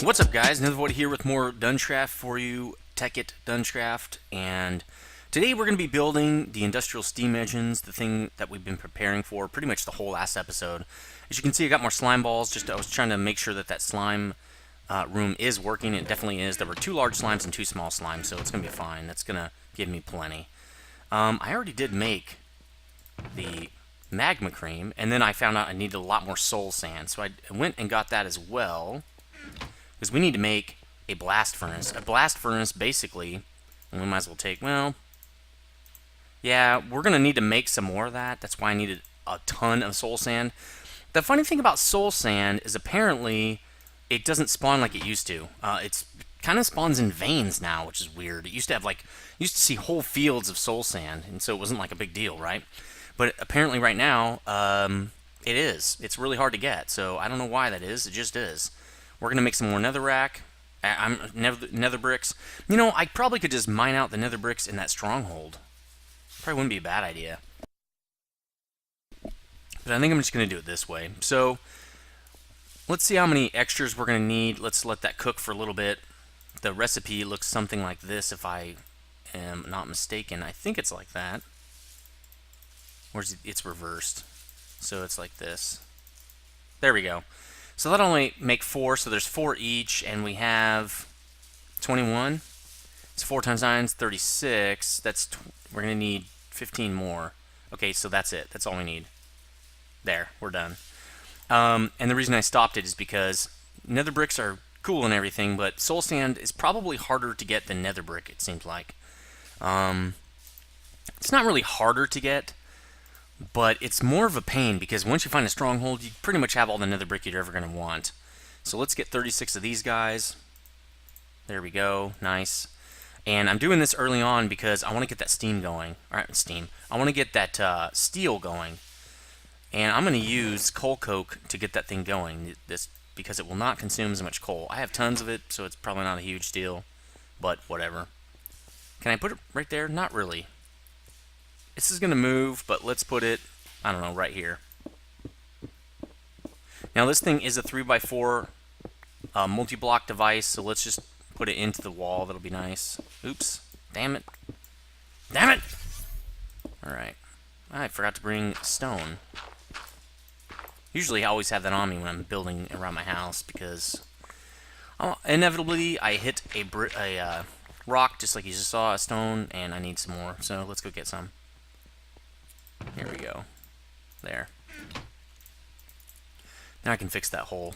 What's up, guys? Nethervvoid here with more DungeCraft for you, Tekkit DungeCraft, and today we're going to be building the industrial steam engines, the thing that we've been preparing for pretty much the whole last episode. As you can see, I got more slime balls. I was trying to make sure that slime room is working. It definitely is. There were 2 large slimes and 2 small slimes, so it's going to be fine. That's going to give me plenty. I already did make the magma cream, and then I found out I needed a lot more soul sand, so I went and got that as well. Because we need to make a blast furnace. A blast furnace, basically, and we might as well take, well, yeah, we're going to need to make some more of that. That's why I needed a ton of soul sand. The funny thing about soul sand is apparently it doesn't spawn like it used to. It's kind of spawns in veins now, which is weird. It used to have, like, you used to see whole fields of soul sand, and so it wasn't like a big deal, right? But apparently right now, it is. It's really hard to get, so I don't know why that is. It just is. We're going to make some more netherrack. Nether bricks. You know, I probably could just mine out the nether bricks in that stronghold. Probably wouldn't be a bad idea. But I think I'm just going to do it this way. So, let's see how many extras we're going to need. Let's let that cook for a little bit. The recipe looks something like this, if I am not mistaken. I think it's like that. Or it's reversed. So it's like this. There we go. So that'll only make 4, so there's 4 each, and we have 21. It's 4 times 9 is 36. We're going to need 15 more. Okay, so that's it. That's all we need. There, we're done. And the reason I stopped it is because nether bricks are cool and everything, but soul sand is probably harder to get than nether brick, it seems like. It's not really harder to get, but it's more of a pain because once you find a stronghold, you pretty much have all the nether brick you're ever going to want. So let's get 36 of these guys. There we go. Nice. And I'm doing this early on because I want to get that steam going. Alright, steam. I want to get that steel going. And I'm going to use coal coke to get that thing going. Because it will not consume as much coal. I have tons of it, so it's probably not a huge deal. But whatever. Can I put it right there? Not really. This is going to move, but let's put it, I don't know, right here. Now this thing is a 3x4 multi-block device, so let's just put it into the wall. That'll be nice. Oops. Damn it. Damn it! Alright. I forgot to bring stone. Usually I always have that on me when I'm building around my house, because inevitably I hit a rock, just like you just saw, a stone, and I need some more. So let's go get some. Here we go. There. Now I can fix that hole.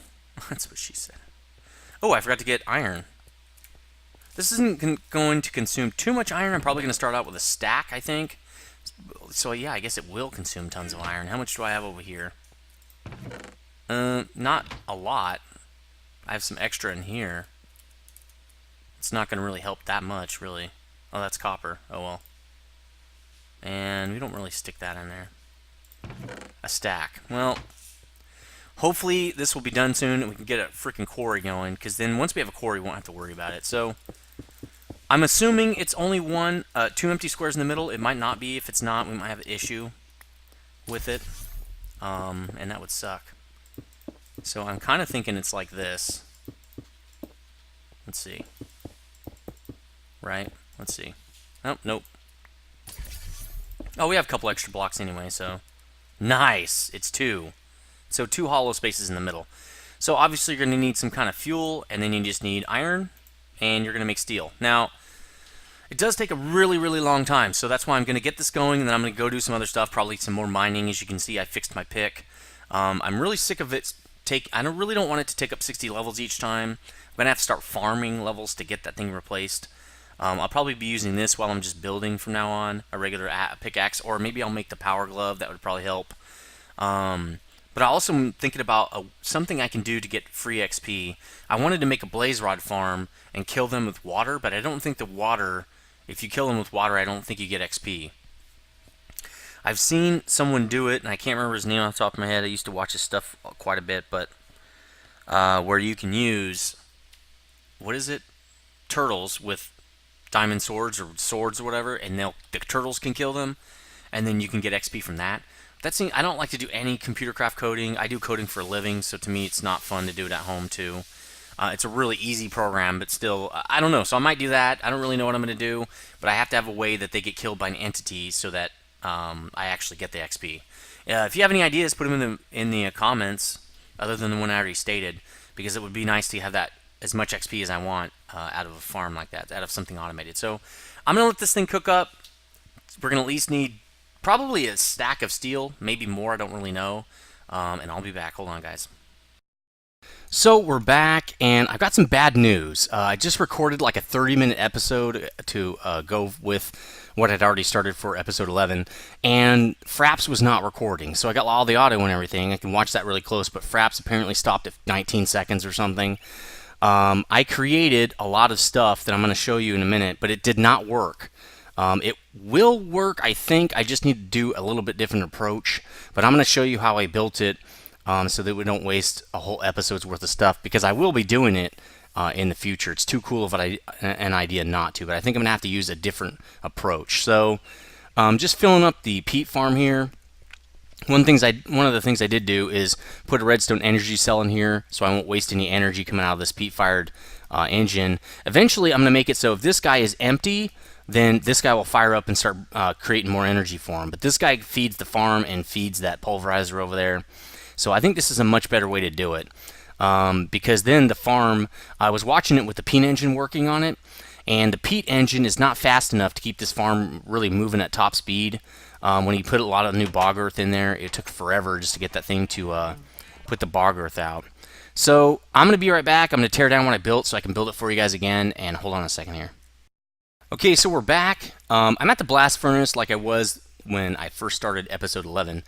That's what she said. Oh, I forgot to get iron. This isn't going to consume too much iron. I'm probably going to start out with a stack, I think. So yeah, I guess it will consume tons of iron. How much do I have over here? Not a lot. I have some extra in here. It's not going to really help that much, really. Oh, that's copper. Oh well. And we don't really stick that in there. A stack. Well, hopefully this will be done soon and we can get a freaking quarry going, because then once we have a quarry, we won't have to worry about it. So, I'm assuming it's only 2 empty squares in the middle. It might not be. If it's not, we might have an issue with it. And that would suck. So I'm kind of thinking it's like this. Let's see. Right? Let's see. Oh, nope. Oh, we have a couple extra blocks anyway, so... Nice! It's 2. So 2 hollow spaces in the middle. So obviously you're going to need some kind of fuel, and then you just need iron, and you're going to make steel. Now, it does take a really, really long time, so that's why I'm going to get this going, and then I'm going to go do some other stuff, probably some more mining. As you can see, I fixed my pick. I'm really sick of it. I really don't want it to take up 60 levels each time. I'm going to have to start farming levels to get that thing replaced. I'll probably be using this while I'm just building from now on, a regular pickaxe, or maybe I'll make the power glove. That would probably help. But I also am thinking about something I can do to get free XP. I wanted to make a blaze rod farm and kill them with water, but I don't think the water, if you kill them with water, I don't think you get XP. I've seen someone do it, and I can't remember his name off the top of my head. I used to watch his stuff quite a bit, but where you can use, what is it? Turtles with diamond swords or swords or whatever, and the turtles can kill them, and then you can get XP from that. I don't like to do any computer craft coding. I do coding for a living, so to me it's not fun to do it at home too. It's a really easy program, but still, I don't know. So I might do that. I don't really know what I'm going to do, but I have to have a way that they get killed by an entity so that I actually get the XP. If you have any ideas, put them in the comments, other than the one I already stated, because it would be nice to have that as much XP as I want out of a farm like that, out of something automated. So I'm going to let this thing cook up. We're going to at least need probably a stack of steel, maybe more, I don't really know. And I'll be back. Hold on, guys. So we're back, and I've got some bad news. I just recorded like a 30-minute episode to go with what I'd already started for episode 11, and Fraps was not recording. So I got all the audio and everything. I can watch that really close, but Fraps apparently stopped at 19 seconds or something. I created a lot of stuff that I'm going to show you in a minute, but it did not work. It will work, I think. I just need to do a little bit different approach, but I'm going to show you how I built it. So that we don't waste a whole episode's worth of stuff, because I will be doing it in the future. It's too cool of an idea not to, but I think I'm going to have to use a different approach. So just filling up the peat farm here. One of the things I did do is put a redstone energy cell in here, so I won't waste any energy coming out of this peat-fired engine. Eventually, I'm going to make it so if this guy is empty, then this guy will fire up and start creating more energy for him. But this guy feeds the farm and feeds that pulverizer over there. So I think this is a much better way to do it, because then the farm, I was watching it with the peat engine working on it, and the peat engine is not fast enough to keep this farm really moving at top speed. When he put a lot of new bog earth in there, it took forever just to get that thing to put the bog earth out. So I'm going to be right back. I'm going to tear down what I built so I can build it for you guys again, and hold on a second here. Okay, so we're back. I'm at the blast furnace like I was when I first started episode 11.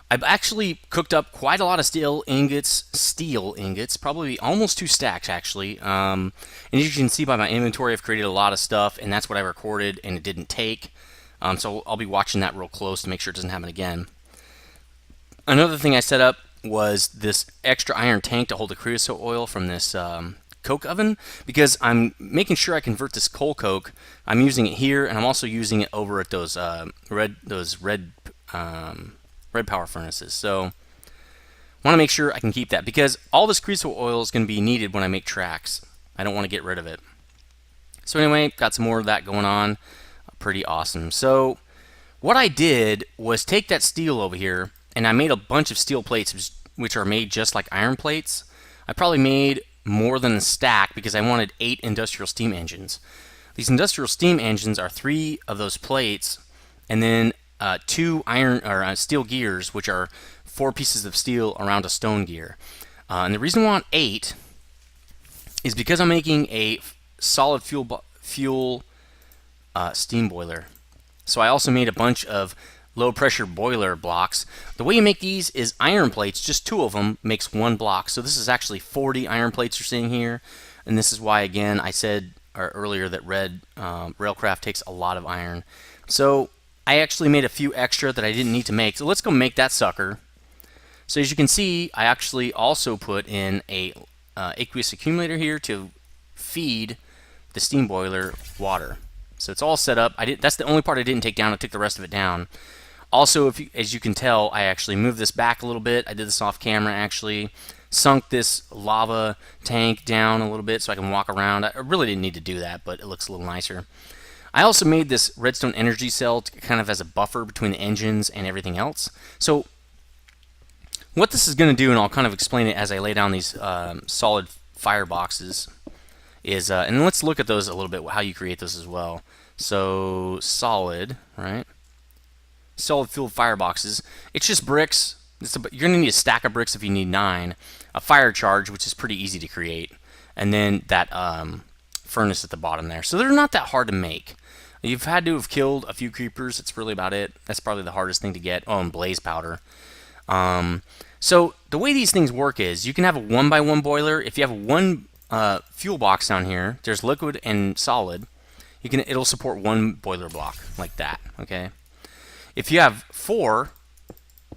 I've actually cooked up quite a lot of steel ingots, probably almost 2 stacks actually. And as you can see by my inventory, I've created a lot of stuff, and that's what I recorded, and it didn't take. So I'll be watching that real close to make sure it doesn't happen again. Another thing I set up was this extra iron tank to hold the creosote oil from this coke oven, because I'm making sure I convert this coal coke. I'm using it here, and I'm also using it over at those red power furnaces. So I want to make sure I can keep that, because all this creosote oil is going to be needed when I make tracks. I don't want to get rid of it. So anyway, got some more of that going on. Pretty awesome. So what I did was take that steel over here, and I made a bunch of steel plates which are made just like iron plates. I probably made more than a stack because I wanted 8 industrial steam engines. These industrial steam engines are 3 of those plates, and then 2 iron or steel gears, which are 4 pieces of steel around a stone gear. And the reason I want 8 is because I'm making a solid fuel steam boiler. So I also made a bunch of low pressure boiler blocks. The way you make these is iron plates, just 2 of them makes 1 block. So this is actually 40 iron plates you're seeing here, and this is why, again, I said earlier that Railcraft takes a lot of iron. So I actually made a few extra that I didn't need to make. So let's go make that sucker. So as you can see, I actually also put in a aqueous accumulator here to feed the steam boiler water. So it's all set up. That's the only part I didn't take down. I took the rest of it down. Also, as you can tell, I actually moved this back a little bit. I did this off camera actually. Sunk this lava tank down a little bit so I can walk around. I really didn't need to do that, but it looks a little nicer. I also made this redstone energy cell kind of as a buffer between the engines and everything else. So what this is going to do, and I'll kind of explain it as I lay down these solid fire boxes, is, and let's look at those a little bit, how you create those as well. So solid, right? Solid fuel fireboxes. It's just bricks. You're going to need a stack of bricks if you need 9. A fire charge, which is pretty easy to create. And then that furnace at the bottom there. So they're not that hard to make. You've had to have killed a few creepers. That's really about it. That's probably the hardest thing to get. Oh, and blaze powder. So the way these things work is you can have a 1x1 boiler. If you have one fuel box down here, there's liquid and solid. It'll support 1 boiler block like that. Okay. If you have 4,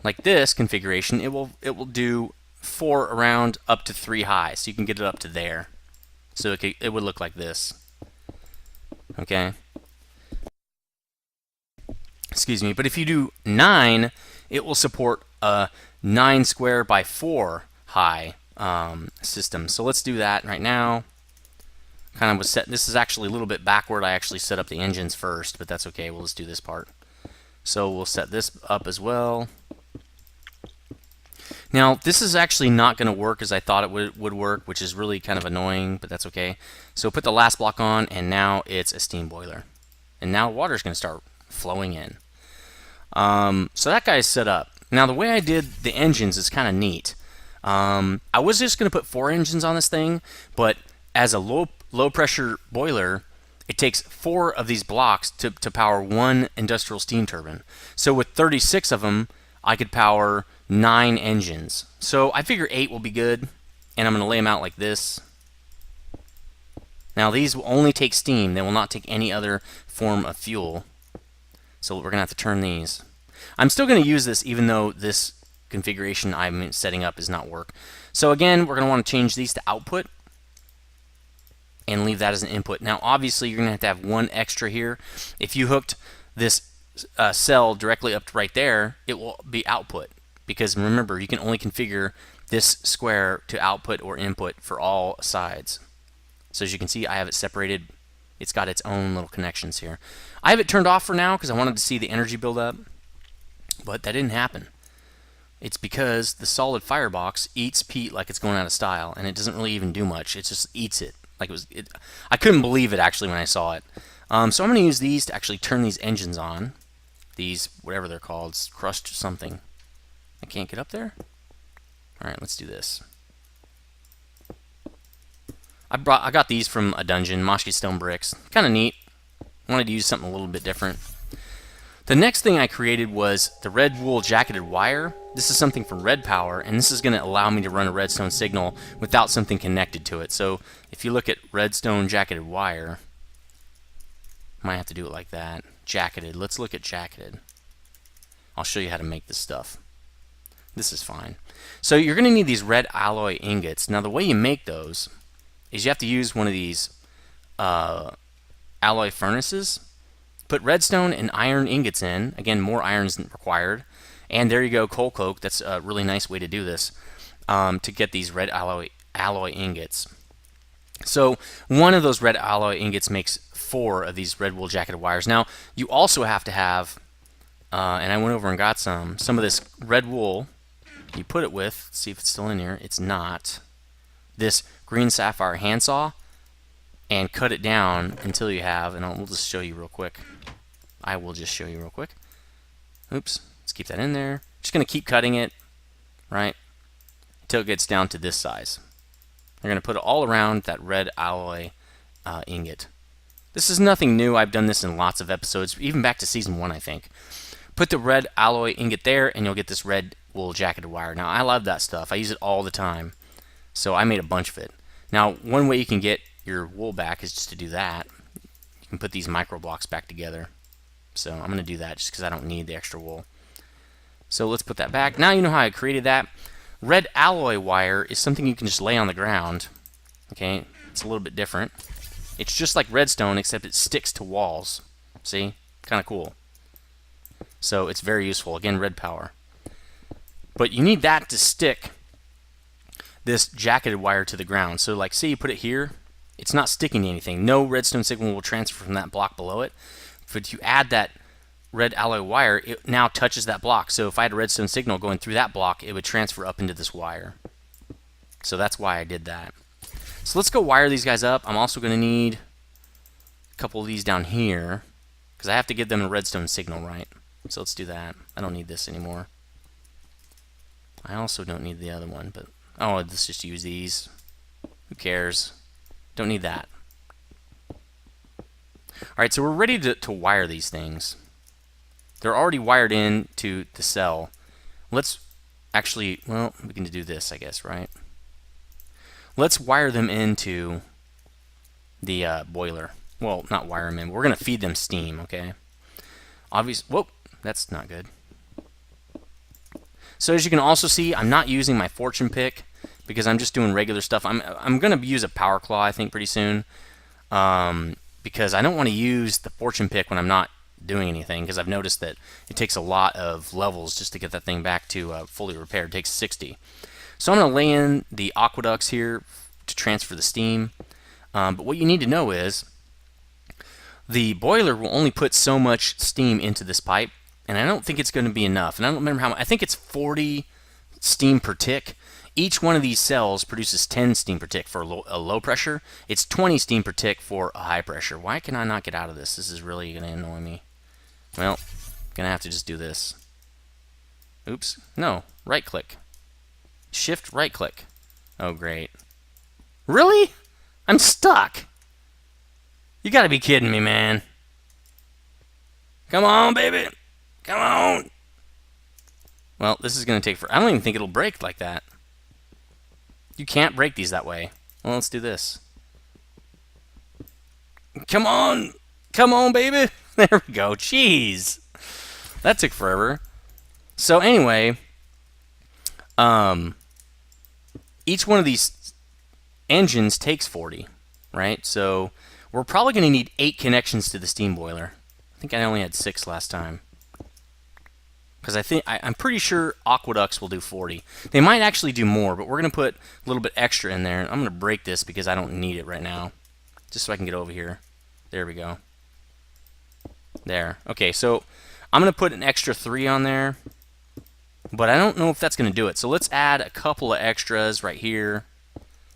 like this configuration, it will do 4 around up to 3 high. So you can get it up to there. So it would look like this. Okay. Excuse me. But if you do 9, it will support a 9 square by 4 high system. So let's do that right now. Kind of was set. This is actually a little bit backward. I actually set up the engines first, but that's okay. We'll just do this part. So we'll set this up as well. Now, this is actually not going to work as I thought it would work, which is really kind of annoying, but that's okay. So put the last block on, and now it's a steam boiler. And now water is going to start flowing in. So that guy's set up. Now, the way I did the engines is kind of neat. I was just going to put 4 engines on this thing, but as a low pressure boiler, it takes 4 of these blocks to power 1 industrial steam turbine. So with 36 of them, I could power 9 engines. So I figure 8 will be good, and I'm going to lay them out like this. Now these will only take steam. They will not take any other form of fuel. So we're going to have to turn these. I'm still going to use this even though this configuration I'm setting up does not work. So again, we're going to want to change these to output and leave that as an input. Now obviously you're going to have 1 extra here. If you hooked this cell directly up to right there, it will be output, because remember, you can only configure this square to output or input for all sides. So as you can see, I have it separated. It's got its own little connections here. I have it turned off for now because I wanted to see the energy build up, but that didn't happen. It's because the solid firebox eats peat like it's going out of style, and it doesn't really even do much. It just eats it. Like I couldn't believe it actually when I saw it. So I'm going to use these to actually turn these engines on. These, whatever they're called, crushed something. I can't get up there? Alright, let's do this. I got these from a dungeon, Moshki Stone Bricks. Kind of neat. Wanted to use something a little bit different. The next thing I created was the red wool jacketed wire. This is something from Red Power, and this is going to allow me to run a redstone signal without something connected to it. So if you look at redstone jacketed wire, might have to do it like that. Jacketed. Let's look at jacketed. I'll show you how to make this stuff. This is fine. So you're going to need these red alloy ingots. Now the way you make those is you have to use one of these alloy furnaces. Put redstone and iron ingots in. Again, more iron isn't required. And there you go, coal coke. That's a really nice way to do this, to get these red alloy ingots. So one of those red alloy ingots makes 4 of these red wool jacketed wires. Now you also have to have, and I went over and got some of this red wool. You put it with, see if it's still in here. It's not. This green sapphire handsaw, and cut it down until you have, and we'll just show you real quick. I will just show you real quick. Oops, let's keep that in there. Just going to keep cutting it, right, until it gets down to this size. We're going to put it all around that red alloy ingot. This is nothing new. I've done this in lots of episodes, even back to season 1, I think. Put the red alloy ingot there, and you'll get this red wool jacketed wire. Now, I love that stuff. I use it all the time, so I made a bunch of it. Now, one way you can get your wool back is just to do that. You can put these micro blocks back together. So I'm going to do that just because I don't need the extra wool. So let's put that back. Now you know how I created that. Red alloy wire is something you can just lay on the ground. Okay, it's a little bit different. It's just like redstone, except it sticks to walls. See? Kind of cool. So it's very useful. Again, Red Power. But you need that to stick this jacketed wire to the ground. So like, say you put it here, it's not sticking to anything. No redstone signal will transfer from that block below it. But if you add that red alloy wire, it now touches that block. So if I had a redstone signal going through that block, it would transfer up into this wire. So that's why I did that. So let's go wire these guys up. I'm also going to need a couple of these down here, because I have to give them a redstone signal, right? So let's do that. I don't need this anymore. I also don't need the other one, but oh, let's just use these. Who cares? Don't need that. Alright, so we're ready to wire these things. They're already wired in to the cell. Let's actually, well, we can do this, I guess, right? Let's wire them into the boiler. Well, not wire them in. We're going to feed them steam, okay? Obviously, whoa, that's not good. So as you can also see, I'm not using my fortune pick because I'm just doing regular stuff. I'm going to use a power claw, I think, pretty soon. Because I don't want to use the fortune pick when I'm not doing anything, because I've noticed that it takes a lot of levels just to get that thing back to fully repaired. It takes 60. So I'm going to lay in the aqueducts here to transfer the steam. But what you need to know is the boiler will only put so much steam into this pipe, and I don't think it's going to be enough. And I don't remember how much. I think it's 40 steam per tick. Each one of these cells produces 10 steam per tick for a low pressure. It's 20 steam per tick for a high pressure. Why can I not get out of this? This is really going to annoy me. Well, going to have to just do this. Oops. No. Right click. Shift right click. Oh, great. Really? I'm stuck. You got to be kidding me, man. Come on, baby. Come on. Well, this is going to take I don't even think it'll break like that. You can't break these that way. Well, let's do this. Come on. Come on, baby. There we go. Jeez. That took forever. So anyway, each one of these engines takes 40, right? So we're probably going to need 8 connections to the steam boiler. I think I only had 6 last time. Because I'm pretty sure aqueducts will do 40. They might actually do more, but we're going to put a little bit extra in there. I'm going to break this because I don't need it right now. Just so I can get over here. There we go. There. Okay, so I'm going to put an extra 3 on there. But I don't know if that's going to do it. So let's add a couple of extras right here.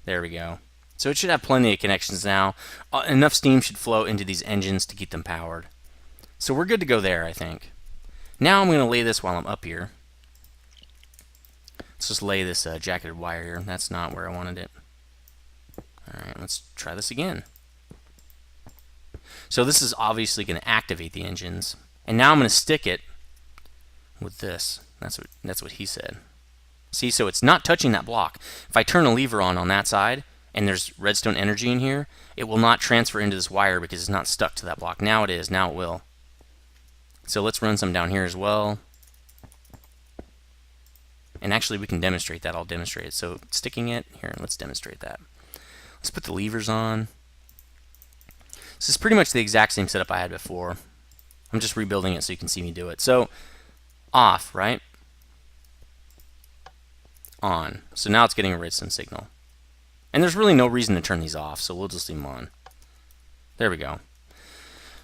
There we go. So it should have plenty of connections now. Enough steam should flow into these engines to keep them powered. So we're good to go there, I think. Now I'm going to lay this while I'm up here. Let's just lay this jacketed wire here. That's not where I wanted it. Alright, let's try this again. So this is obviously going to activate the engines. And now I'm going to stick it with this. That's what he said. See, so it's not touching that block. If I turn a lever on that side, and there's redstone energy in here, it will not transfer into this wire because it's not stuck to that block. Now it is. Now it will. So let's run some down here as well. And actually we can demonstrate that. I'll demonstrate it. So sticking it, here, let's demonstrate that. Let's put the levers on. This is pretty much the exact same setup I had before. I'm just rebuilding it so you can see me do it. So off, right? On. So now it's getting a redstone signal. And there's really no reason to turn these off, so we'll just leave them on. There we go.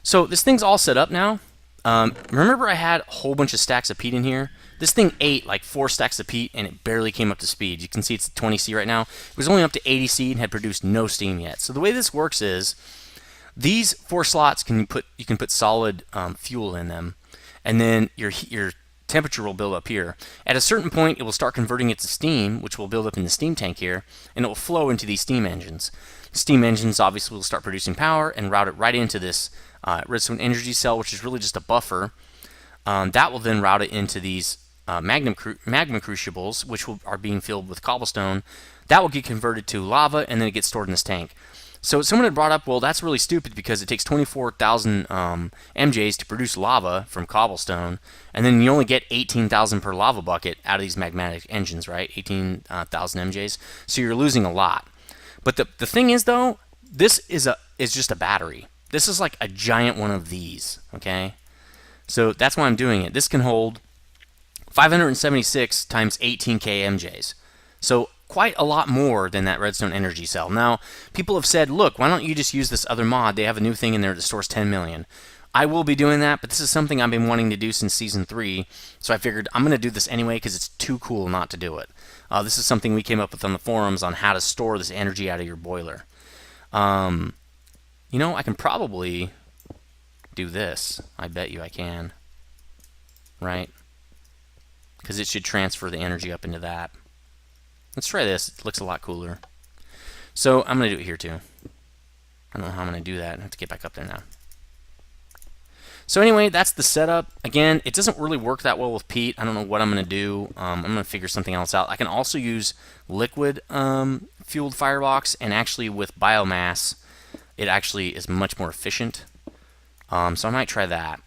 So this thing's all set up now. Remember I had a whole bunch of stacks of peat in here? This thing ate like 4 stacks of peat and it barely came up to speed. You can see it's 20C right now. It was only up to 80C and had produced no steam yet. So the way this works is these 4 slots you can put solid fuel in them, and then your temperature will build up here. At a certain point, it will start converting it to steam, which will build up in the steam tank here, and it will flow into these steam engines. Steam engines obviously will start producing power and route it right into this redstone energy cell, which is really just a buffer. That will then route it into these magma crucibles, which are being filled with cobblestone. That will get converted to lava, and then it gets stored in this tank. So someone had brought up, well, that's really stupid because it takes 24,000 MJs to produce lava from cobblestone, and then you only get 18,000 per lava bucket out of these magmatic engines, right? 18,000 MJs. So you're losing a lot. But the thing is, though, this is just a battery. This is like a giant one of these, okay? So that's why I'm doing it. This can hold 576 times 18K MJs. So quite a lot more than that redstone energy cell. Now, people have said, look, why don't you just use this other mod? They have a new thing in there that stores 10 million. I will be doing that, but this is something I've been wanting to do since Season 3, so I figured I'm going to do this anyway because it's too cool not to do it. This is something we came up with on the forums on how to store this energy out of your boiler. You know, I can probably do this. I bet you I can. Right? Because it should transfer the energy up into that. Let's try this. It looks a lot cooler. So I'm going to do it here too. I don't know how I'm going to do that. I have to get back up there now. So anyway, that's the setup. Again, it doesn't really work that well with peat. I don't know what I'm going to do. I'm going to figure something else out. I can also use liquid fueled firebox, and actually with biomass, it actually is much more efficient. So I might try that.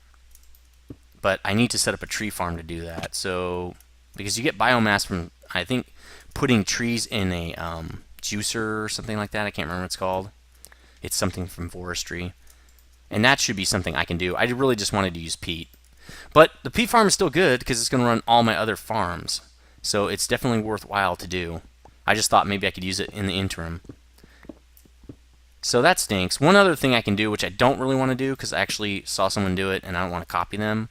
But I need to set up a tree farm to do that. So, because you get biomass from, I think, putting trees in a juicer or something like that. I can't remember what it's called. It's something from forestry. And that should be something I can do. I really just wanted to use peat. But the peat farm is still good because it's going to run all my other farms. So it's definitely worthwhile to do. I just thought maybe I could use it in the interim. So that stinks. One other thing I can do, which I don't really want to do because I actually saw someone do it and I don't want to copy them,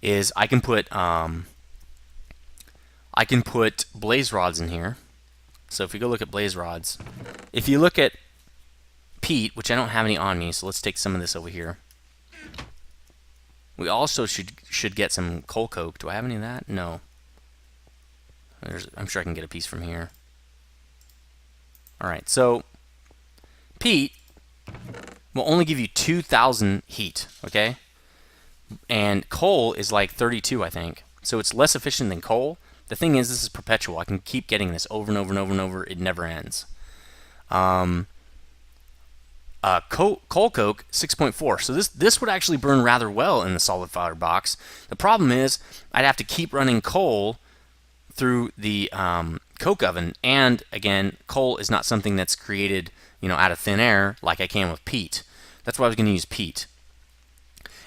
is I can put blaze rods in here. So if we go look at blaze rods, if you look at peat, which I don't have any on me, so let's take some of this over here. We also should get some coal coke. Do I have any of that? No. I'm sure I can get a piece from here. Alright, so peat will only give you 2,000 heat, okay? And coal is like 32, I think. So it's less efficient than coal. The thing is, this is perpetual. I can keep getting this over and over and over and over. It never ends. Coal coke, 6.4. So this would actually burn rather well in the solid fire box. The problem is, I'd have to keep running coal through the coke oven, and again, coal is not something that's created, out of thin air like I can with peat. That's why I was going to use peat.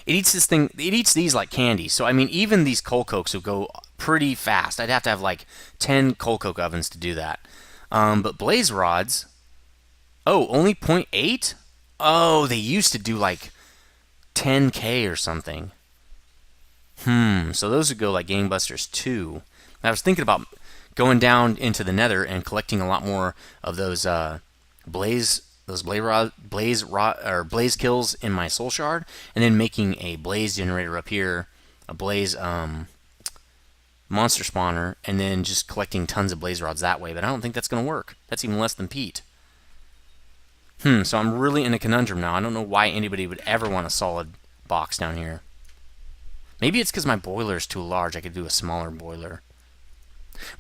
It eats this thing. It eats these like candy. So I mean, even these coal cokes will go pretty fast. I'd have to have like 10 coal coke ovens to do that. But blaze rods, only 0.8. Oh, they used to do like 10K or something. So those would go like gangbusters too. I was thinking about going down into the nether and collecting a lot more of those blaze kills in my soul shard, and then making a blaze generator up here, a blaze monster spawner, and then just collecting tons of blaze rods that way. But I don't think that's going to work. That's even less than peat. So I'm really in a conundrum now. I don't know why anybody would ever want a solid box down here. Maybe it's because my boiler is too large. I could do a smaller boiler.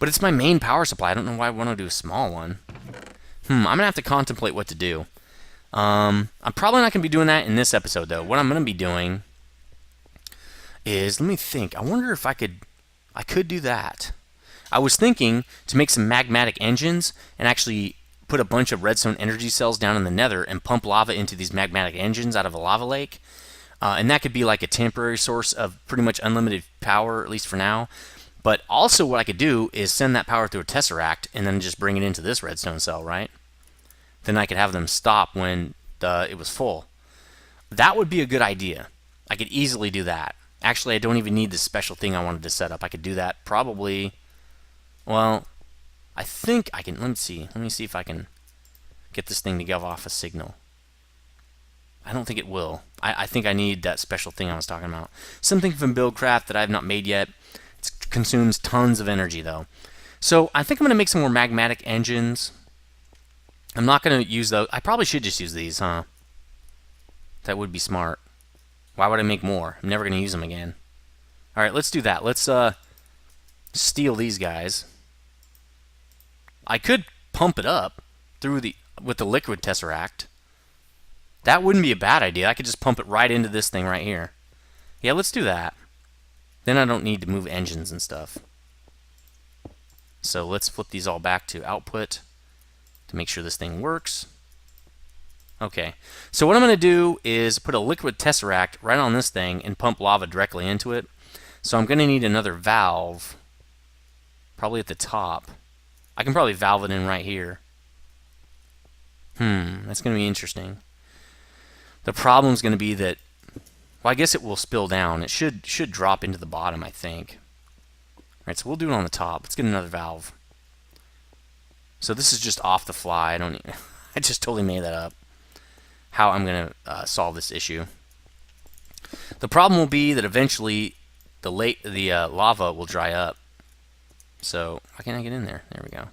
But it's my main power supply. I don't know why I want to do a small one. I'm going to have to contemplate what to do. I'm probably not going to be doing that in this episode, though. What I'm going to be doing is, let me think. I wonder if I could do that. I was thinking to make some magmatic engines and actually put a bunch of redstone energy cells down in the nether and pump lava into these magmatic engines out of a lava lake. And that could be like a temporary source of pretty much unlimited power, at least for now. But also what I could do is send that power through a tesseract and then just bring it into this redstone cell, right? Then I could have them stop when it was full. That would be a good idea. I could easily do that. Actually, I don't even need this special thing I wanted to set up. I could do that probably... Well, I think I can... Let me see. Let me see if I can get this thing to give off a signal. I don't think it will. I think I need that special thing I was talking about. Something from DungeCraft that I have not made yet. It consumes tons of energy, though. So I think I'm going to make some more magmatic engines. I'm not going to use those. I probably should just use these, huh? That would be smart. Why would I make more? I'm never going to use them again. Alright, let's do that. Let's steal these guys. I could pump it up with the liquid tesseract. That wouldn't be a bad idea. I could just pump it right into this thing right here. Yeah, let's do that. Then I don't need to move engines and stuff. So let's flip these all back to output to make sure this thing works. Okay, so what I'm going to do is put a liquid tesseract right on this thing and pump lava directly into it. So I'm going to need another valve, probably at the top. I can probably valve it in right here. That's going to be interesting. The problem is going to be that, well, I guess it will spill down. It should drop into the bottom, I think. Alright, so we'll do it on the top. Let's get another valve. So this is just off the fly. I just totally made that up. How I'm going to solve this issue. The problem will be that eventually the lava will dry up. So, how can I get in there? There we go.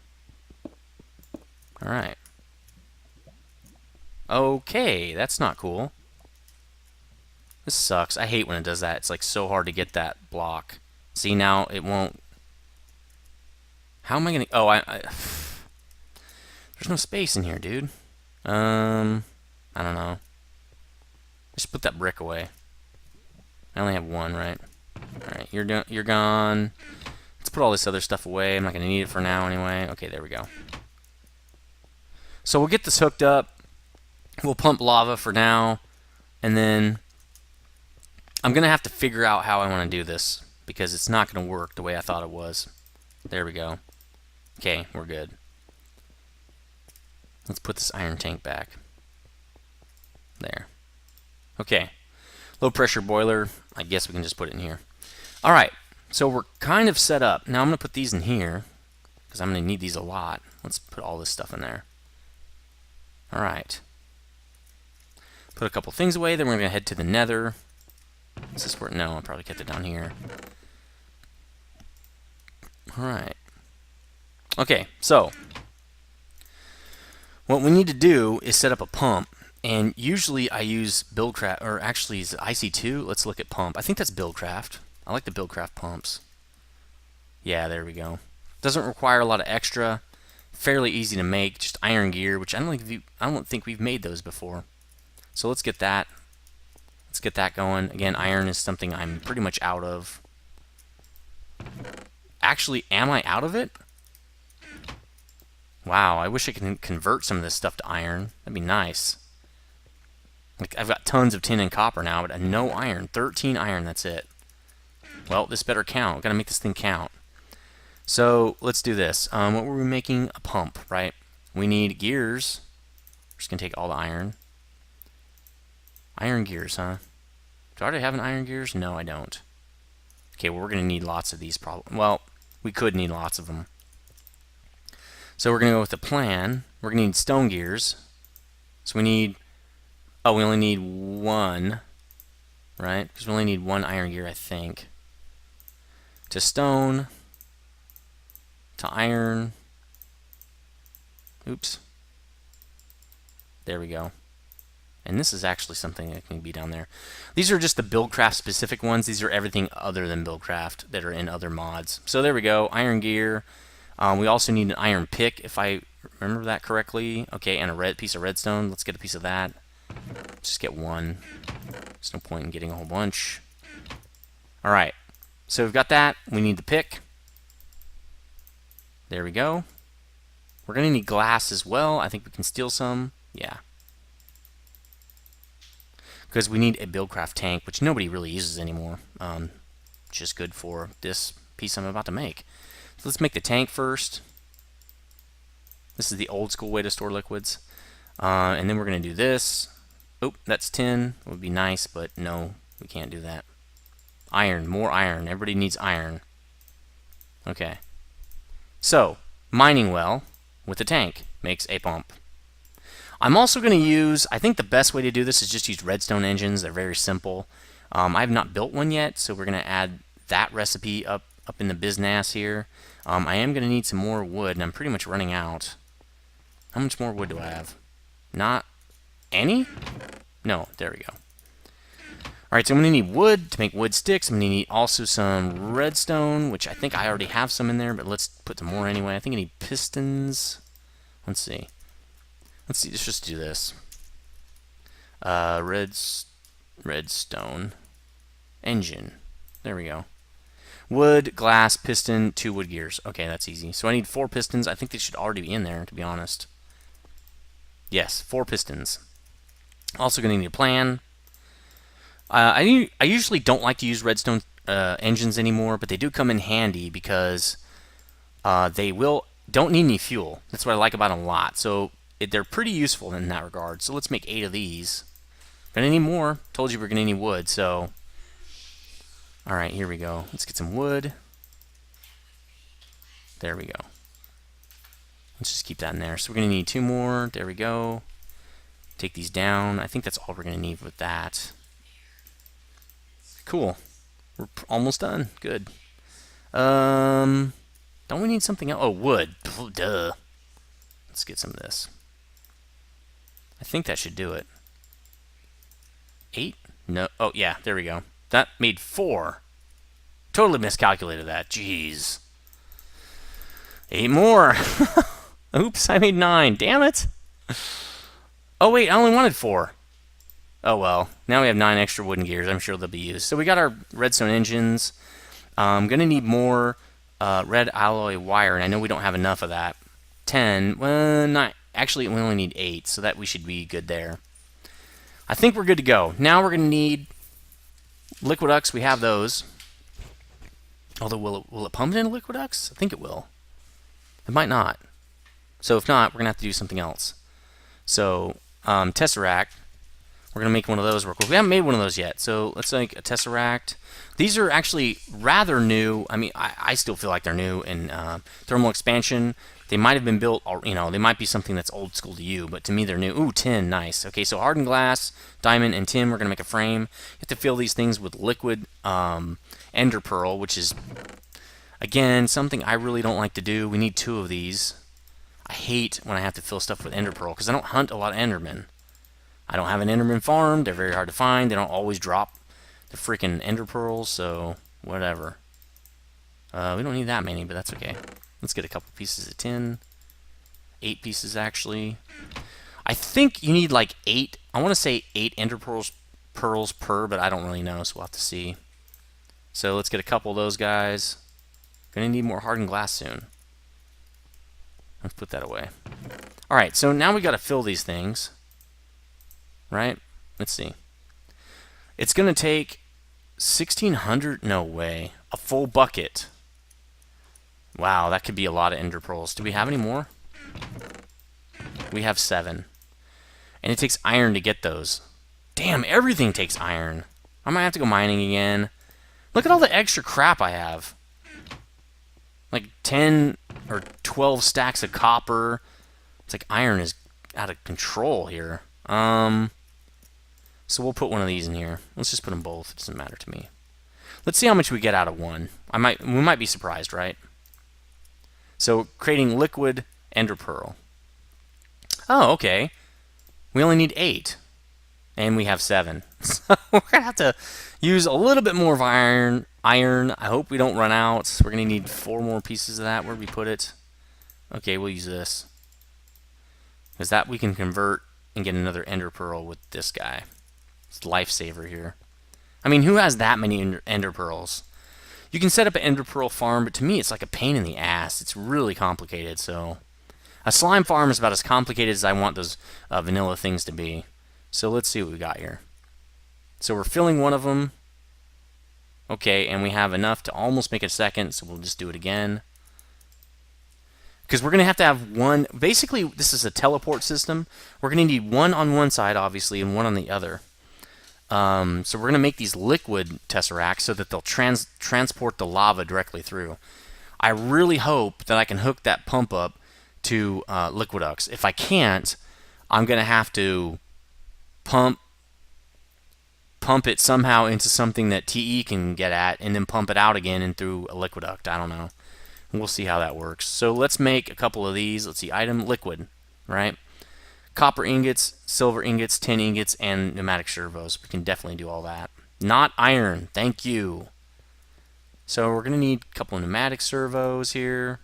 Alright. Okay, that's not cool. This sucks. I hate when it does that. It's like so hard to get that block. See, now it won't. How am I going to... Oh, there's no space in here, dude. I don't know. Just put that brick away. I only have one, right? Alright, you're gone. Let's put all this other stuff away. I'm not going to need it for now anyway. Okay, there we go. So we'll get this hooked up. We'll pump lava for now. And then I'm going to have to figure out how I want to do this, because it's not going to work the way I thought it was. There we go. Okay, we're good. Let's put this iron tank back. There. Okay. Low pressure boiler. I guess we can just put it in here. Alright. So we're kind of set up. Now I'm going to put these in here, because I'm going to need these a lot. Let's put all this stuff in there. Alright. Put a couple things away, then we're going to head to the nether. Is this where? No, I probably kept it down here. Alright. Okay, so what we need to do is set up a pump. And usually I use BuildCraft, or actually is it IC2? Let's look at pump. I think that's BuildCraft. I like the BuildCraft pumps. Yeah, there we go. Doesn't require a lot of extra. Fairly easy to make. Just iron gear, which I don't think we've made those before. So let's get that. Let's get that going. Again, iron is something I'm pretty much out of. Actually, am I out of it? Wow, I wish I could convert some of this stuff to iron. That'd be nice. Like, I've got tons of tin and copper now, but no iron. 13 iron, that's it. Well, this better count. We've got to make this thing count. So, let's do this. What were we making? A pump, right? We need gears. We're just going to take all the iron. Iron gears, huh? Do I already have an iron gears? No, I don't. Okay, well, we're going to need lots of these probably. Well, we could need lots of them. So we're going to go with the plan. We're going to need stone gears. So we need... Oh, we only need one, right? Because we only need one iron gear, I think. To stone. To iron. Oops. There we go. And this is actually something that can be down there. These are just the BuildCraft specific ones. These are everything other than BuildCraft that are in other mods. So there we go. Iron gear. We also need an iron pick, if I remember that correctly. Okay, and a piece of redstone. Let's get a piece of that. Just get one. There's no point in getting a whole bunch. Alright. So we've got that. We need the pick. There we go. We're going to need glass as well. I think we can steal some. Yeah. Because we need a BuildCraft tank, which nobody really uses anymore. Just good for this piece I'm about to make. So let's make the tank first. This is the old school way to store liquids. And then we're going to do this. Oh, that's tin. It would be nice, but no, we can't do that. Iron, more iron. Everybody needs iron. Okay. So, mining well with a tank makes a pump. I'm also going to use, I think the best way to do this is just use redstone engines. They're very simple. I have not built one yet, so we're going to add that recipe up in the biznaz here. I am going to need some more wood, and I'm pretty much running out. How much more wood do I have? Not any? No, there we go. Alright, so I'm going to need wood to make wood sticks. I'm going to need also some redstone, which I think I already have some in there, but let's put some more anyway. I think I need pistons. Let's see. Let's just do this. Redstone. Engine. There we go. Wood, glass, piston, 2 wood gears. Okay, that's easy. So I need 4 pistons. I think they should already be in there, to be honest. Yes, 4 pistons. Also going to need a plan. I usually don't like to use redstone engines anymore, but they do come in handy because they don't need any fuel. That's what I like about them a lot. So they're pretty useful in that regard. So let's make 8 of these. Gonna need more. Told you we're gonna need wood. So, all right, here we go. Let's get some wood. There we go. Let's just keep that in there. So we're gonna need 2 more. There we go. Take these down. I think that's all we're gonna need with that. Cool. We're almost done. Good. Don't we need something else? Oh, wood. Duh. Let's get some of this. I think that should do it. 8? No. Oh, yeah. There we go. That made 4. Totally miscalculated that. Jeez. 8 more. Oops, I made 9. Damn it. Oh, wait. I only wanted 4. Oh, well. Now we have 9 extra wooden gears. I'm sure they'll be used. So we got our redstone engines. I'm going to need more red alloy wire, and I know we don't have enough of that. 10. Well, 9. Actually, we only need 8, so that we should be good there. I think we're good to go. Now we're going to need liquid-ux. We have those. Although, will it pump it into liquid-ux? I think it will. It might not. So if not, we're going to have to do something else. So, Tesseract. We're going to make one of those real quick. We haven't made one of those yet, so let's make a Tesseract. These are actually rather new. I mean, I still feel like they're new in thermal expansion. They might have been built, you know, they might be something that's old school to you, but to me they're new. Ooh, tin, nice. Okay, so hardened glass, diamond, and tin. We're going to make a frame. You have to fill these things with liquid ender pearl, which is, again, something I really don't like to do. We need 2 of these. I hate when I have to fill stuff with ender pearl because I don't hunt a lot of endermen. I don't have an enderman farm. They're very hard to find. They don't always drop the freaking ender pearls, so whatever. We don't need that many, but that's okay. Let's get a couple pieces of tin. 8 pieces, actually. I think you need like 8. I want to say 8 ender pearls per, but I don't really know, so we'll have to see. So let's get a couple of those guys. Gonna need more hardened glass soon. Let's put that away. Alright, so now we got to fill these things. Right? Let's see. It's going to take 1,600. No way. A full bucket. Wow, that could be a lot of ender pearls. Do we have any more? We have 7. And it takes iron to get those. Damn, everything takes iron. I might have to go mining again. Look at all the extra crap I have. Like 10 or 12 stacks of copper. It's like iron is out of control here. So we'll put one of these in here. Let's just put them both. It doesn't matter to me. Let's see how much we get out of one. We might be surprised, right? So creating liquid ender pearl. Oh, okay. We only need 8. And we have 7. So we're going to have to use a little bit more of iron. I hope we don't run out. We're going to need 4 more pieces of that. Where do we put it? Okay, we'll use this. Because that we can convert and get another ender pearl with this guy. It's a lifesaver here. I mean, who has that many ender pearls? You can set up an ender pearl farm, but to me it's like a pain in the ass. It's really complicated, so... A slime farm is about as complicated as I want those vanilla things to be. So let's see what we got here. So we're filling one of them. Okay, and we have enough to almost make a second, so we'll just do it again. Because we're going to have one... Basically, this is a teleport system. We're going to need one on one side, obviously, and one on the other. So we're going to make these liquid tesseracts so that they'll transport the lava directly through. I really hope that I can hook that pump up to Liquiducts. If I can't, I'm going to have to pump it somehow into something that TE can get at, and then pump it out again and through a Liquiduct. I don't know. We'll see how that works. So let's make a couple of these. Let's see, item liquid, right? Copper ingots, silver ingots, tin ingots, and pneumatic servos. We can definitely do all that. Not iron. Thank you. So we're going to need a couple of pneumatic servos here.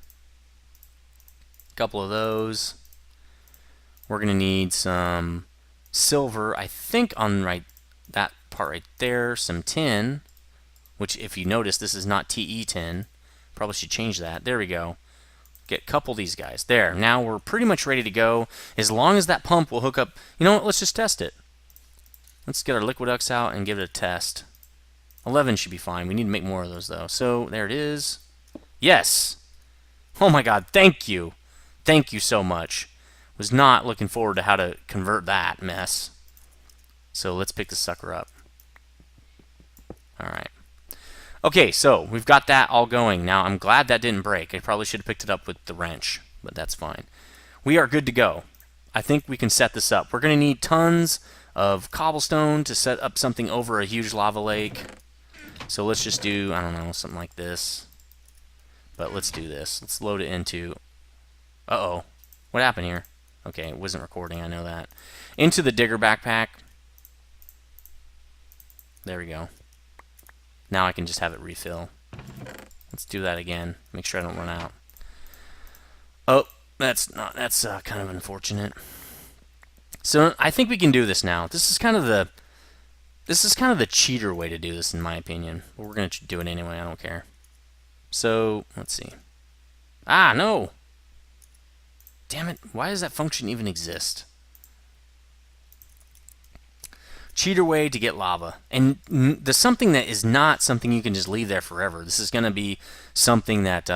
A couple of those. We're going to need some silver, I think on that part right there. Some tin, which if you notice, this is not TE tin. Probably should change that. There we go. Get a couple of these guys. There. Now we're pretty much ready to go. As long as that pump will hook up. You know what? Let's just test it. Let's get our Liquiducts out and give it a test. 11 should be fine. We need to make more of those, though. So, there it is. Yes! Oh my god, thank you. Thank you so much. Was not looking forward to how to convert that mess. So, let's pick this sucker up. Alright. Okay, so we've got that all going. Now, I'm glad that didn't break. I probably should have picked it up with the wrench, but that's fine. We are good to go. I think we can set this up. We're going to need tons of cobblestone to set up something over a huge lava lake. So let's just do, I don't know, something like this. But let's do this. Let's load it into... Uh-oh. What happened here? Okay, it wasn't recording, I know that. Into the digger backpack. There we go. Now I can just have it refill. Let's do that again. Make sure I don't run out. Oh, that's kind of unfortunate. So I think we can do this now. This is kind of the cheater way to do this, in my opinion. But we're gonna do it anyway. I don't care. So let's see. Ah, no. Damn it! Why does that function even exist? Cheater way to get lava. And there's something that is not something you can just leave there forever. This is going to be something that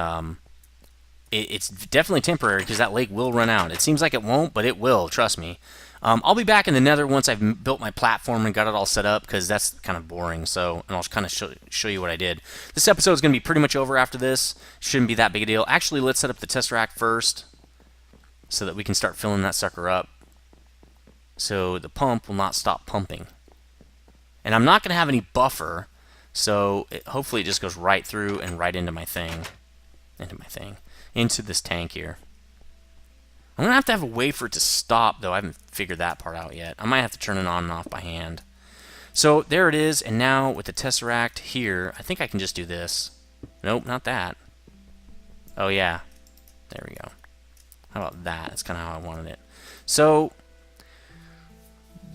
it's definitely temporary because that lake will run out. It seems like it won't, but it will. Trust me. I'll be back in the nether once I've built my platform and got it all set up, because that's kind of boring. So, and I'll kind of show you what I did. This episode is going to be pretty much over after this. Shouldn't be that big a deal. Actually, let's set up the tesseract first so that we can start filling that sucker up. So the pump will not stop pumping. And I'm not going to have any buffer, so hopefully it just goes right through and right into my thing. Into this tank here. I'm going to have a way for it to stop, though. I haven't figured that part out yet. I might have to turn it on and off by hand. So there it is, and now with the tesseract here, I think I can just do this. Nope, not that. Oh yeah, there we go. How about that? That's kind of how I wanted it. So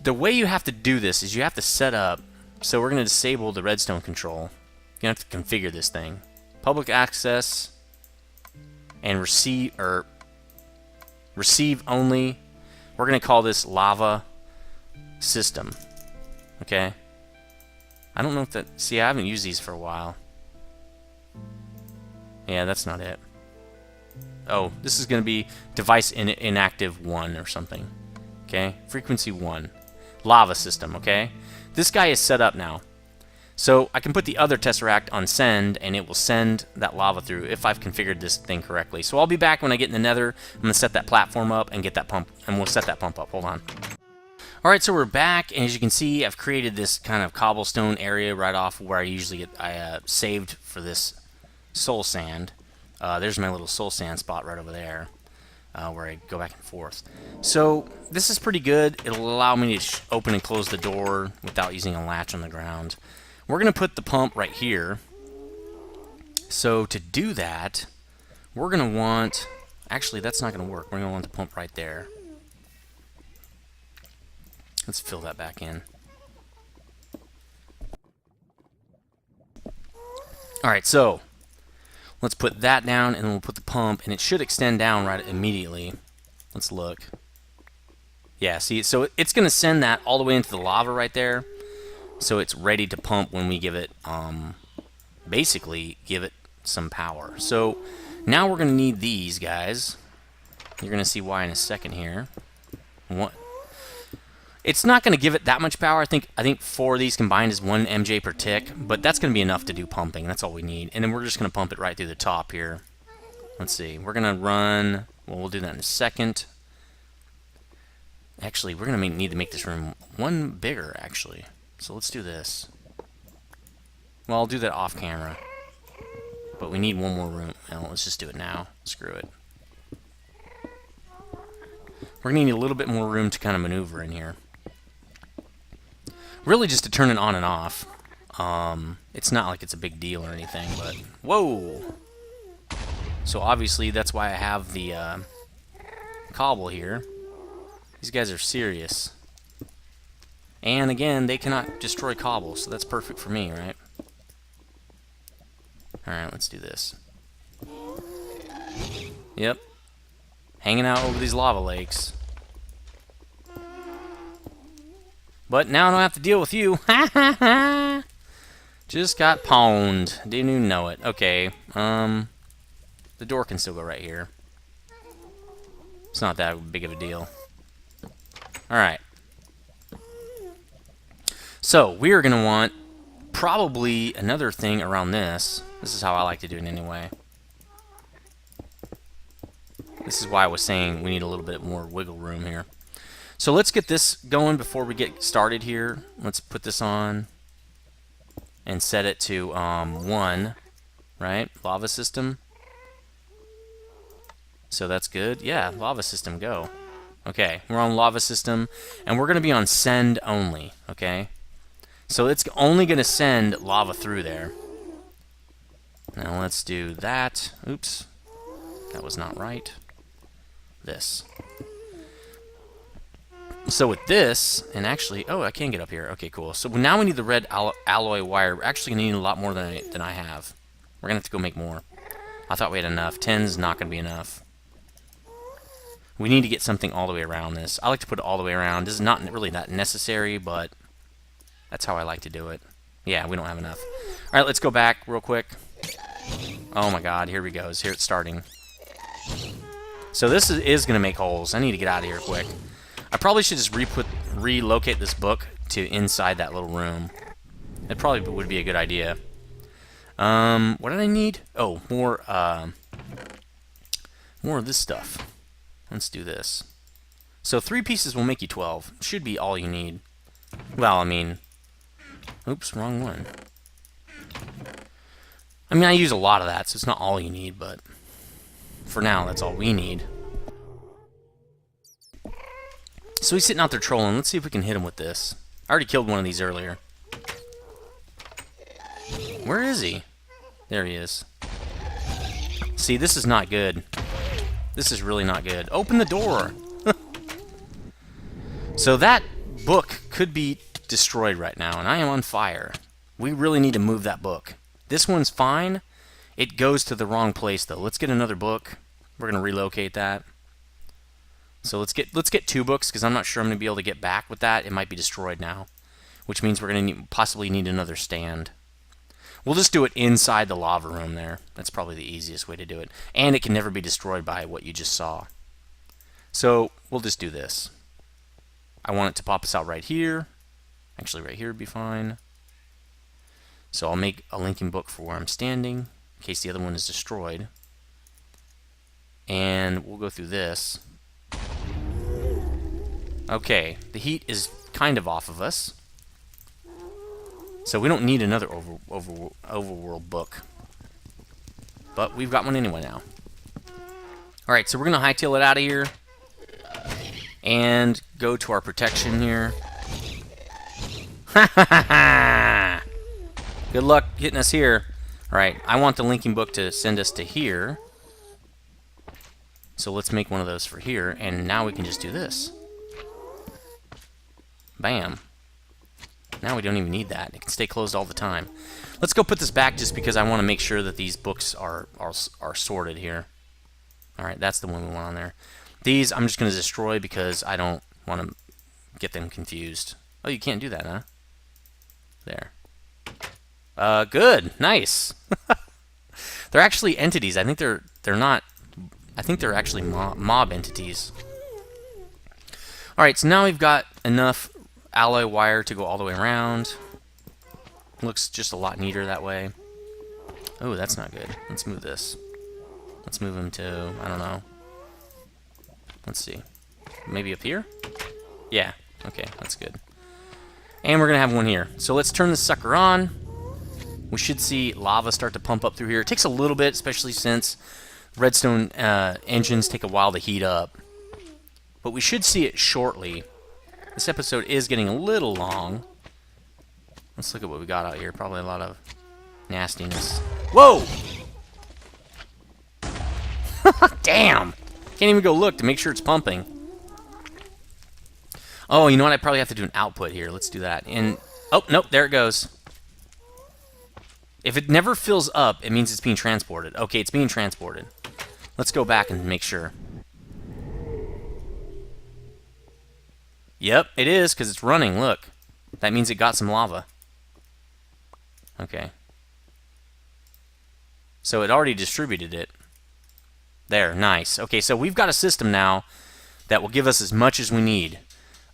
the way you have to do this is you have to set up, so we're going to disable the redstone control. You have to configure this thing. Public access and receive only. We're going to call this lava system. Okay? I don't know if that... See, I haven't used these for a while. Yeah, that's not it. Oh, this is going to be device inactive 1 or something. Okay? Frequency 1. Lava system, okay? This guy is set up now. So I can put the other tesseract on send, and it will send that lava through if I've configured this thing correctly. So I'll be back when I get in the nether. I'm going to set that platform up and get that pump, and we'll set that pump up. Hold on. Alright, so we're back, and as you can see, I've created this kind of cobblestone area right off where I usually get, saved for this soul sand. There's my little soul sand spot right over there, where I go back and forth. So this is pretty good. It'll allow me to open and close the door without using a latch on the ground. We're going to put the pump right here. So to do that, we're going to want... Actually, that's not going to work. We're going to want the pump right there. Let's fill that back in. Alright, so let's put that down, and then we'll put the pump, and it should extend down right immediately. Let's look. Yeah, see, so it's going to send that all the way into the lava right there. So it's ready to pump when we give it, basically, give it some power. So now we're going to need these guys. You're going to see why in a second here. It's not going to give it that much power. I think 4 of these combined is 1 MJ per tick, but that's going to be enough to do pumping. That's all we need. And then we're just going to pump it right through the top here. Let's see. We're going to run... Well, we'll do that in a second. Actually, we're going to need to make this room 1 bigger, actually. So let's do this. Well, I'll do that off camera. But we need 1 more room. Well, let's just do it now. Screw it. We're going to need a little bit more room to kind of maneuver in here. Really just to turn it on and off. It's not like it's a big deal or anything, but... Whoa! So obviously that's why I have the cobble here. These guys are serious. And again, they cannot destroy cobble, so that's perfect for me, right? Alright, let's do this. Yep. Hanging out over these lava lakes. But now I don't have to deal with you. Ha ha ha! Just got pwned. Didn't even know it. Okay. The door can still go right here. It's not that big of a deal. Alright. So, we are going to want probably another thing around this. This is how I like to do it anyway. This is why I was saying we need a little bit more wiggle room here. So let's get this going before we get started here. Let's put this on and set it to 1, right? Lava system. So that's good. Yeah, lava system, go. Okay, we're on lava system, and we're going to be on send only, okay? So it's only going to send lava through there. Now let's do that. Oops, that was not right. This. So with this, and actually, oh, I can get up here. Okay, cool. So now we need the red alloy wire. We're actually going to need a lot more than I have. We're going to have to go make more. I thought we had enough. 10's not going to be enough. We need to get something all the way around this. I like to put it all the way around. This is not really that necessary, but that's how I like to do it. Yeah, we don't have enough. All right, let's go back real quick. Oh my god, here we go. Here it's starting. So this is going to make holes. I need to get out of here quick. I probably should just relocate this book to inside that little room. It probably would be a good idea. What did I need? Oh, more of this stuff. Let's do this. So 3 pieces will make you 12. Should be all you need. Well, I mean... Oops, wrong one. I mean, I use a lot of that, so it's not all you need, but... For now, that's all we need. So he's sitting out there trolling. Let's see if we can hit him with this. I already killed one of these earlier. Where is he? There he is. See, this is not good. This is really not good. Open the door! So that book could be destroyed right now, and I am on fire. We really need to move that book. This one's fine. It goes to the wrong place, though. Let's get another book. We're going to relocate that. So let's get 2 books, because I'm not sure I'm going to be able to get back with that. It might be destroyed now, which means we're going to possibly need another stand. We'll just do it inside the lava room there. That's probably the easiest way to do it. And it can never be destroyed by what you just saw. So we'll just do this. I want it to pop us out right here. Actually, right here would be fine. So I'll make a linking book for where I'm standing, in case the other one is destroyed. And we'll go through this. Okay, the heat is kind of off of us. So we don't need another overworld book. But we've got one anyway now. Alright, so we're going to hightail it out of here. And go to our protection here. Ha ha ha ha! Good luck hitting us here. Alright, I want the linking book to send us to here. So let's make one of those for here. And now we can just do this. Bam. Now we don't even need that. It can stay closed all the time. Let's go put this back just because I want to make sure that these books are sorted here. Alright, that's the one we want on there. These I'm just going to destroy because I don't want to get them confused. Oh, you can't do that, huh? There. Good. Nice. They're actually entities. I think they're not... I think they're actually mob entities. Alright, so now we've got enough alloy wire to go all the way around. Looks just a lot neater that way. Oh, that's not good. Let's move this. Let's move him to, I don't know. Let's see. Maybe up here? Yeah. Okay, that's good. And we're going to have one here. So let's turn this sucker on. We should see lava start to pump up through here. It takes a little bit, especially since redstone engines take a while to heat up. But we should see it shortly. This episode is getting a little long. Let's look at what we got out here. Probably a lot of nastiness. Whoa! Damn! Can't even go look to make sure it's pumping. Oh, you know what? I probably have to do an output here. Let's do that. And oh, nope, there it goes. If it never fills up, it means it's being transported. Okay, it's being transported. Let's go back and make sure. Yep, it is, because it's running. Look. That means it got some lava. Okay. So it already distributed it. There, nice. Okay, so we've got a system now that will give us as much as we need.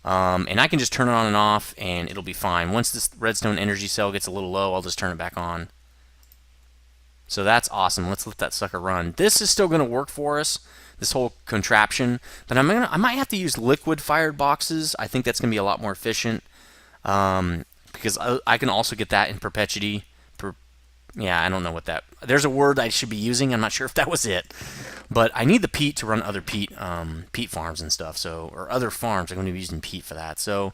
And I can just turn it on and off, and it'll be fine. Once this redstone energy cell gets a little low, I'll just turn it back on. So that's awesome. Let's let that sucker run. This is still going to work for us, this whole contraption. But I might have to use liquid-fired boxes. I think that's going to be a lot more efficient. Because I can also get that in perpetuity. Yeah, I don't know what that... There's a word I should be using. I'm not sure if that was it. But I need the peat to run other peat farms and stuff. So, or other farms. I'm going to be using peat for that. So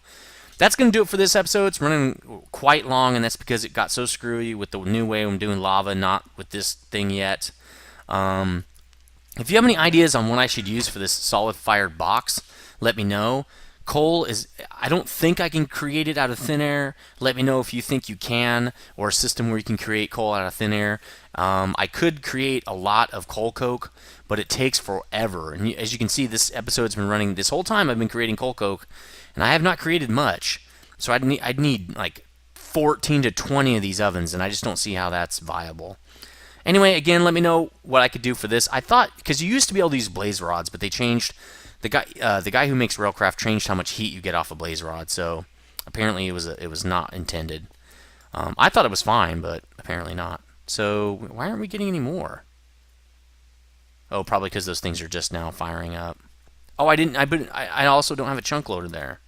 that's going to do it for this episode. It's running quite long, and that's because it got so screwy with the new way I'm doing lava, not with this thing yet. If you have any ideas on what I should use for this solid-fired box, let me know. Coal is... I don't think I can create it out of thin air. Let me know if you think you can, or a system where you can create coal out of thin air. I could create a lot of coal coke, but it takes forever. And as you can see, this episode's been running... This whole time I've been creating coal coke, and I have not created much. So I'd need like 14 to 20 of these ovens, and I just don't see how that's viable. Anyway, again, let me know what I could do for this. I thought, because you used to be able to use blaze rods, but they changed. The guy who makes Railcraft changed how much heat you get off a blaze rod. So apparently it was not intended. I thought it was fine, but apparently not. So why aren't we getting any more? Oh, probably because those things are just now firing up. Oh, I also don't have a chunk loader there.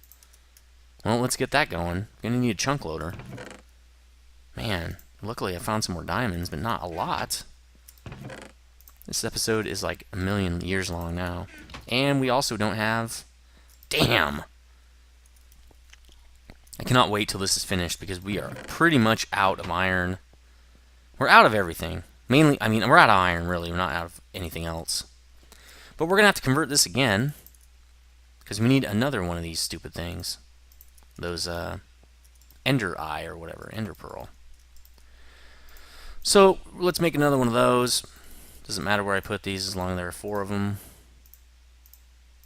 Well, let's get that going. Gonna need a chunk loader. Man, luckily I found some more diamonds, but not a lot. This episode is like a million years long now. And we also don't have... Damn! I cannot wait till this is finished because we are pretty much out of iron. We're out of everything. Mainly, I mean, we're out of iron, really. We're not out of anything else. But we're going to have to convert this again because we need another one of these stupid things. Those, Ender Eye or whatever. Ender Pearl. So, let's make another one of those. Doesn't matter where I put these as long as there are 4 of them.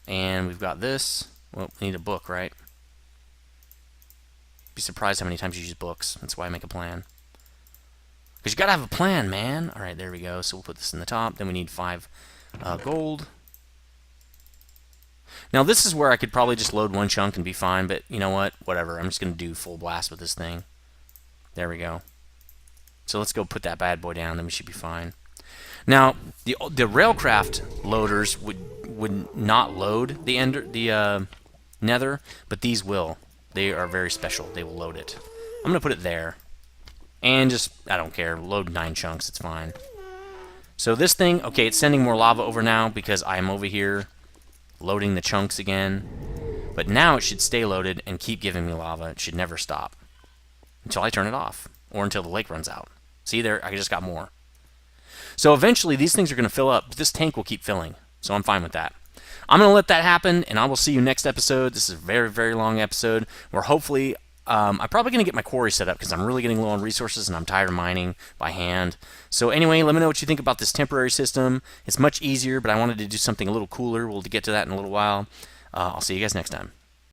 And we've got this. Well, we need a book, right? Be surprised how many times you use books. That's why I make a plan. Because you gotta have a plan, man. Alright, there we go. So we'll put this in the top. Then we need 5 gold. Now this is where I could probably just load one chunk and be fine, but you know what? Whatever. I'm just going to do full blast with this thing. There we go. So let's go put that bad boy down, then we should be fine. Now, the Railcraft loaders would not load the nether, but these will. They are very special. They will load it. I'm going to put it there. And just, I don't care, load 9 chunks, it's fine. So this thing, okay, it's sending more lava over now because I'm over here loading the chunks again. But now it should stay loaded and keep giving me lava. It should never stop until I turn it off or until the lake runs out. See there, I just got more. So eventually these things are going to fill up, but this tank will keep filling. So I'm fine with that. I'm going to let that happen, and I will see you next episode. This is a very, very long episode where hopefully I'm probably going to get my quarry set up because I'm really getting low on resources and I'm tired of mining by hand. So anyway, let me know what you think about this temporary system. It's much easier, but I wanted to do something a little cooler. We'll get to that in a little while. I'll see you guys next time.